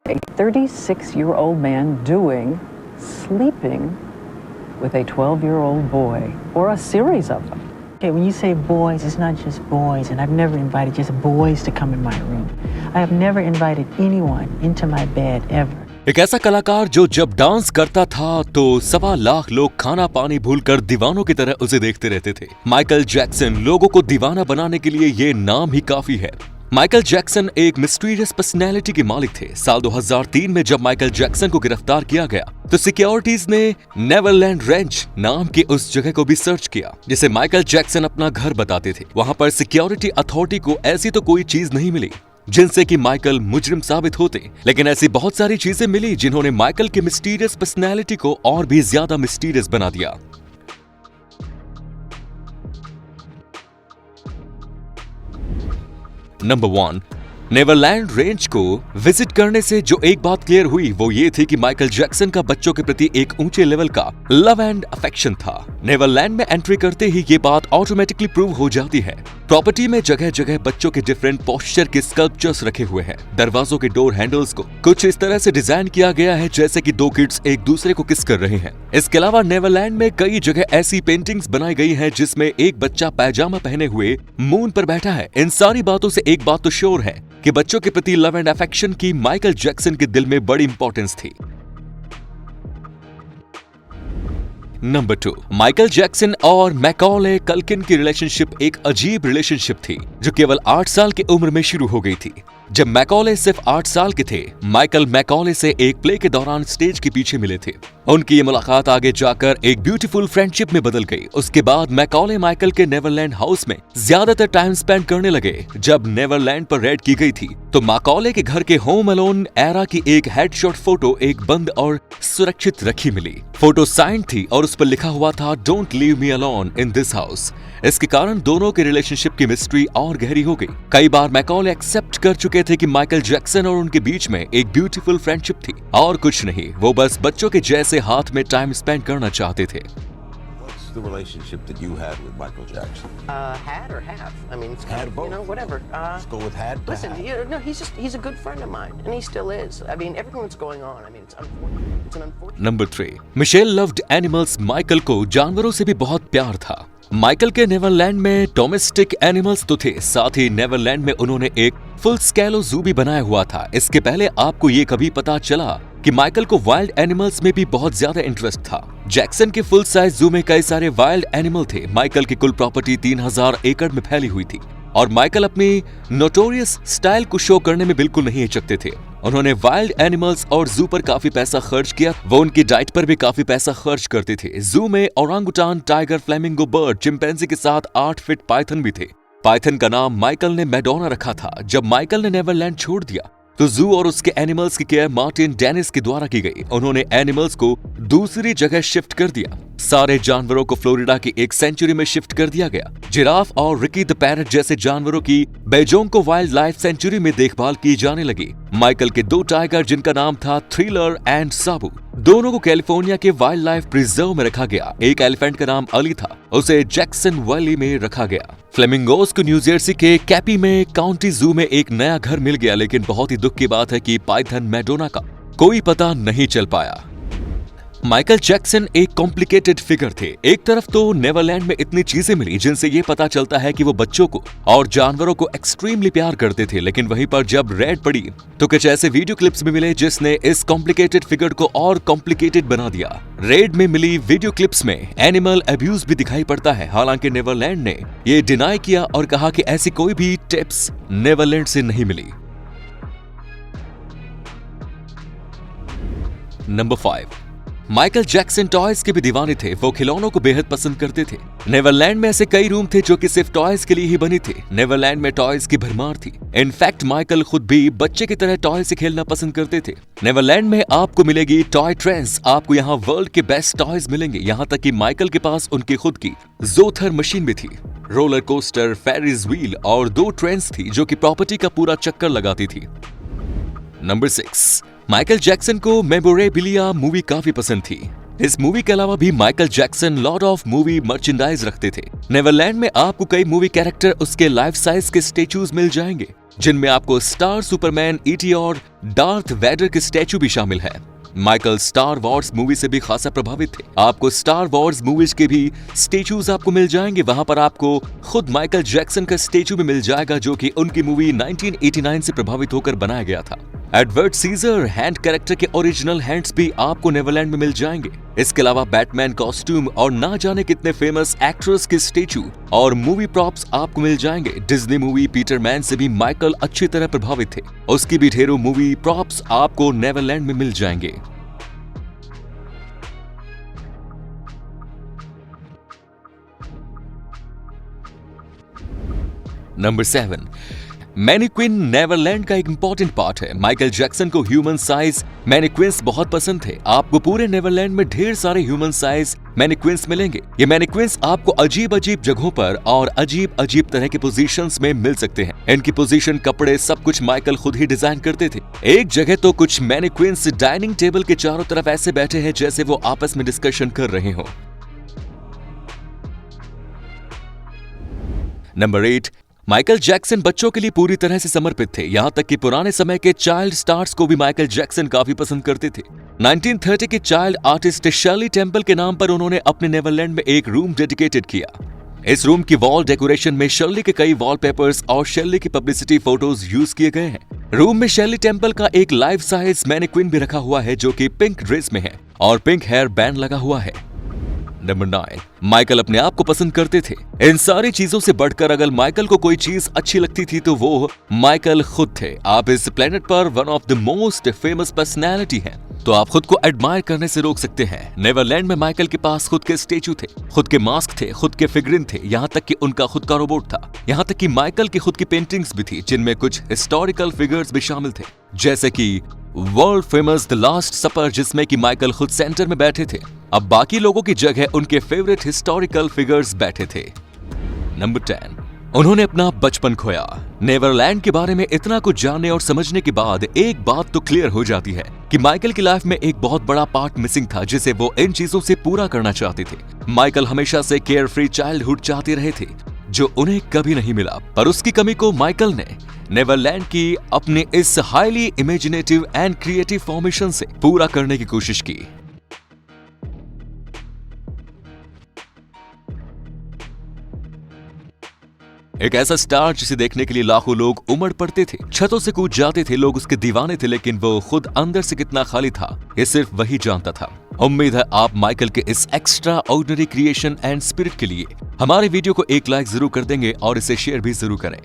A 36-year-old man sleeping with a 12-year-old boy, or a series of them. Okay, when you say boys, it's not just boys, and I've never invited just boys to come in my room. I have never invited anyone into my bed ever. एक ऐसा कलाकार जो जब dance करता था तो 1.25 लाख लोग खाना पानी भूलकर दीवानों की तरह उसे देखते रहते थे। माइकल जैक्सन लोगों को दीवाना बनाने के लिए ये नाम ही काफी है। माइकल जैक्सन एक मिस्टीरियस पर्सनैलिटी के मालिक थे। साल 2003 में जब माइकल जैक्सन को गिरफ्तार किया गया तो सिक्योरिटीज ने नेवरलैंड रेंच नाम की उस जगह को भी सर्च किया जिसे माइकल जैक्सन अपना घर बताते थे। वहां पर सिक्योरिटी अथॉरिटी को ऐसी तो कोई चीज नहीं मिली जिनसे कि माइकल मुजरिम साबित होते, लेकिन ऐसी बहुत सारी चीजें मिली जिन्होंने माइकल के मिस्टीरियस पर्सनैलिटी को और भी ज्यादा मिस्टीरियस बना दिया। नंबर 1, नेवरलैंड रेंज को विजिट करने से जो एक बात क्लियर हुई वो ये थी कि माइकल जैक्सन का बच्चों के प्रति एक ऊंचे लेवल का लव एंड अफेक्शन था। नेवरलैंड में एंट्री करते ही ये बात ऑटोमेटिकली प्रूव हो जाती है। प्रॉपर्टी में जगह जगह बच्चों के डिफरेंट पोस्चर के स्कल्पचर्स रखे हुए हैं। दरवाजों के डोर हैंडल्स को कुछ इस तरह से डिजाइन किया गया है जैसे कि 2 किड्स एक दूसरे को किस कर रहे हैं। इसके अलावा नेवरलैंड में कई जगह ऐसी पेंटिंग्स बनाई गई हैं जिसमें एक बच्चा पैजामा पहने हुए मून पर बैठा है। इन सारी बातों से एक बात तो श्योर है कि बच्चों के प्रति लव एंड अफेक्शन की माइकल जैक्सन के दिल में बड़ी इंपॉर्टेंस थी। नंबर 2, माइकल जैक्सन और मैकॉले कल्किन की रिलेशनशिप एक अजीब रिलेशनशिप थी जो केवल 8 साल की उम्र में शुरू हो गई थी। जब मैकॉले सिर्फ 8 साल के थे, माइकल मैकॉले से एक प्ले के दौरान स्टेज के पीछे मिले थे। उनकी ये मुलाकात आगे जाकर एक ब्यूटीफुल फ्रेंडशिप में बदल गई। उसके बाद मैकॉले माइकल के नेवरलैंड हाउस में ज्यादातर टाइम स्पेंड करने लगे। जब नेवरलैंड पर रेड की गई थी तो मैकॉले के घर के होम अलोन एरा की एक हेडशॉट फोटो एक बंद और सुरक्षित रखी मिली। फोटो साइंड थी और उस पर लिखा हुआ था don't leave me alone in this house. इसके कारण दोनों के रिलेशनशिप की मिस्ट्री और गहरी हो गई। कई बार मैकॉले एक्सेप्ट कर चुके थे कि माइकल जैक्सन और उनके बीच में एक ब्यूटीफुल फ्रेंडशिप थी और कुछ नहीं, वो बस बच्चों के जैसे हाथ में टाइम स्पेंड करना चाहते थे। The relationship that you had with Michael Jackson? Had or have? I mean, it's Had both. you know, whatever. Let's go with had to Listen, have. no, he's a good friend of mine, and he still is. I mean, everything that's going on. I mean, it's unfortunate. It's an unfortunate. Number 3, Michelle loved animals. Michael को जानवरों से भी बहुत प्यार था। Michael के Neverland में domestic animals तो थे, साथ ही नेवरलैंड में उन्होंने एक फुल स्केलो जू भी बनाया हुआ था। इसके पहले आपको ये कभी पता चला कि माइकल को वाइल्ड एनिमल्स में भी बहुत ज्यादा इंटरेस्ट था। जैक्सन के फुल साइज जू में कई सारे वाइल्ड एनिमल थे। माइकल की कुल प्रॉपर्टी 3000 एकड़ में फैली हुई थी और माइकल अपनी नोटोरियस स्टाइल को शो करने में बिल्कुल नहीं हिचकते थे। उन्होंने वाइल्ड एनिमल्स और जू पर काफी पैसा खर्च किया। वो उनकी डाइट पर भी काफी पैसा खर्च करते थे। जू में orangutan, tiger, flamingo bird, chimpanzee के साथ 8 फीट पाइथन भी थे। पाइथन का नाम माइकल ने मैडोना रखा था। जब माइकल ने नेवरलैंड छोड़ दिया तो जू और उसके एनिमल्स की केयर मार्टिन डेनिस के द्वारा की गई। उन्होंने एनिमल्स को दूसरी जगह शिफ्ट कर दिया। सारे जानवरों को फ्लोरिडा की एक सेंचुरी में शिफ्ट कर दिया गया। जिराफ और रिकी द पैरट जैसे जानवरों की बेजोंग को वाइल्ड लाइफ सेंचुरी में देखभाल की जाने लगी। माइकल के 2 टाइगर जिनका नाम था थ्रिलर एंड साबू, दोनों को कैलिफोर्निया के वाइल्ड लाइफ प्रिजर्व में रखा गया। एक एलिफेंट का नाम अली था, उसे जैक्सन वैली में रखा गया। फ्लेमिंगोस को न्यू जर्सी के कैपी में काउंटी जू में एक नया घर मिल गया, लेकिन बहुत ही दुख की बात है कि पाइथन मैडोना का कोई पता नहीं चल पाया। माइकल जैक्सन एक कॉम्प्लिकेटेड फिगर थे। एक तरफ तो नेवरलैंड में इतनी चीजें मिली जिनसे ये पता चलता है कि वो बच्चों को और जानवरों को एक्सट्रीमली प्यार करते थे, लेकिन वहीं पर जब रेड पड़ी तो कुछ ऐसे वीडियो क्लिप्स भी मिले जिसने इस कॉम्प्लिकेटेड फिगर को और कॉम्प्लिकेटेड बना दिया। रेड में मिली वीडियो क्लिप्स में एनिमल अब्यूज भी दिखाई पड़ता है। हालांकि नेवरलैंड ने ये डिनाई किया और कहा कि ऐसी कोई भी टिप्स नेवरलैंड से नहीं मिली। नंबर 5, माइकल जैक्सन टॉयज के भी दीवाने थे। वो खिलौनों को बेहद पसंद करते थे। नेवरलैंड में ऐसे कई रूम थे जो कि सिर्फ टॉयज के लिए ही बनी थे। नेवरलैंड में टॉयज की भरमार थी। इनफैक्ट माइकल खुद भी बच्चे की तरह टॉय से खेलना पसंद करते थे। नेवरलैंड में आपको मिलेगी टॉय ट्रेंड्स। आपको यहाँ वर्ल्ड के बेस्ट टॉयज मिलेंगे। यहाँ तक कि माइकल के पास उनकी खुद की जोथर मशीन भी थी। रोलर कोस्टर, फेरिस व्हील और 2 ट्रेन्स थी जो कि प्रॉपर्टी का पूरा चक्कर लगाती थी। नंबर 6, माइकल जैक्सन को मेमोरेबिलिया मूवी काफी पसंद थी। इस मूवी के अलावा भी Michael Jackson lot of movie merchandise रखते थे। नेवरलैंड में आपको कई मूवी कैरेक्टर उसके लाइफ साइज के स्टेचूज मिल जाएंगे। जिनमें आपको स्टार सुपरमैन, ईटी और डार्थ वैडर के स्टैचू भी शामिल है। माइकल स्टार वॉर्स मूवी से भी खासा प्रभावित थे। आपको स्टार वॉर्स मूवीज के भी स्टेचूज आपको मिल जाएंगे। वहां पर आपको खुद माइकल जैक्सन का स्टेचू भी मिल जाएगा, जो कि उनकी मूवी 1989 से प्रभावित होकर बनाया गया था। एडवर्ड सीजर हैंड कैरेक्टर के ओरिजिनल हैंड्स भी आपको नेवरलैंड में मिल जाएंगे। इसके अलावा बैटमैन कॉस्ट्यूम और ना जाने कितने फेमस एक्ट्रेस के स्टेचू और मूवी प्रॉप्स आपको मिल जाएंगे। डिज्नी मूवी पीटर मैन से भी माइकल अच्छी तरह प्रभावित थे। उसकी भी ढेरों मूवी प्रॉप्स आपको नेवरलैंड में मिल जाएंगे। नंबर 7, मैनीक्विन नेवरलैंड का एक इंपॉर्टेंट पार्ट है। माइकल जैक्सन को ह्यूमन साइज मैनीक्विन्स बहुत पसंद थे। आपको पूरे नेवरलैंड में ढेर सारे ह्यूमन साइज मैनीक्विन्स मिलेंगे। ये मैनीक्विन्स आपको अजीब अजीब जगहों पर और अजीब अजीब तरह के पोजीशंस में मिल सकते हैं। इनकी पोजीशन, कपड़े, सब कुछ माइकल खुद ही डिजाइन करते थे। एक जगह तो कुछ मैनीक्विन्स डाइनिंग टेबल के चारों तरफ ऐसे बैठे हैं जैसे वो आपस में डिस्कशन कर रहे हो। नंबर 8, माइकल जैक्सन बच्चों के लिए पूरी तरह से समर्पित थे। यहाँ तक कि पुराने समय के चाइल्ड स्टार्स को भी माइकल जैक्सन काफी पसंद करते थे। 1930 के चाइल्ड आर्टिस्ट शर्ली टेम्पल के नाम पर उन्होंने अपने नेवरलैंड में एक रूम डेडिकेटेड किया। इस रूम की वॉल डेकोरेशन में शर्ली के कई वॉलपेपर्स और शर्ली की पब्लिसिटी फोटोज यूज किए गए हैं। रूम में शर्ली टेम्पल का एक लाइफ साइज मैनीक्विन भी रखा हुआ है, जो कि पिंक ड्रेस में है और पिंक हेयर बैंड लगा हुआ है। नंबर 9, माइकल अपने आप को पसंद करते थे। इन सारी चीजों से बढ़कर अगर माइकल को कोई चीज अच्छी लगती थी तो वो माइकल खुद थे। आप इस प्लेनेट पर one of the most famous personality हैं, तो आप खुद को एडमायर करने से रोक सकते हैं। नेवरलैंड में माइकल के पास खुद के स्टेचू थे, खुद के मास्क थे, खुद के फिगरिन थे, यहाँ तक कि उनका खुद का रोबोट था। यहाँ तक कि माइकल की खुद की पेंटिंग्स भी थी, जिनमें कुछ हिस्टोरिकल फिगर्स भी शामिल थे, जैसे कि वर्ल्ड फेमस द लास्ट सपर, जिसमें कि माइकल खुद सेंटर में बैठे थे। अब बाकी लोगों की जगह उनके फेवरेट हिस्टोरिकल फिगर्स बैठे थे। नंबर 10, उन्होंने अपना बचपन खोया। नेवरलैंड के बारे में इतना कुछ जानने और समझने के बाद एक बात तो क्लियर हो जाती है कि माइकल की लाइफ में एक बहुत बड़ा पार्ट मिसिंग था, जिसे वो इन चीजों से पूरा करना चाहते थे। माइकल हमेशा से केयर फ्री चाइल्डहुड चाहते रहे थे, जो उन्हें कभी नहीं मिला। पर उसकी कमी को माइकल ने नेवरलैंड की अपने इस highly imaginative and creative formation से पूरा करने की कोशिश की। एक ऐसा स्टार जिसे देखने के लिए लाखों लोग उमड़ पड़ते थे, छतों से कूद जाते थे, लोग उसके दीवाने थे, लेकिन वो खुद अंदर से कितना खाली था ये सिर्फ वही जानता था। उम्मीद है आप माइकल के इस extra ordinary creation and spirit के लिए हमारे वीडियो को एक लाइक जरूर कर देंगे और इसे शेयर भी जरूर करें।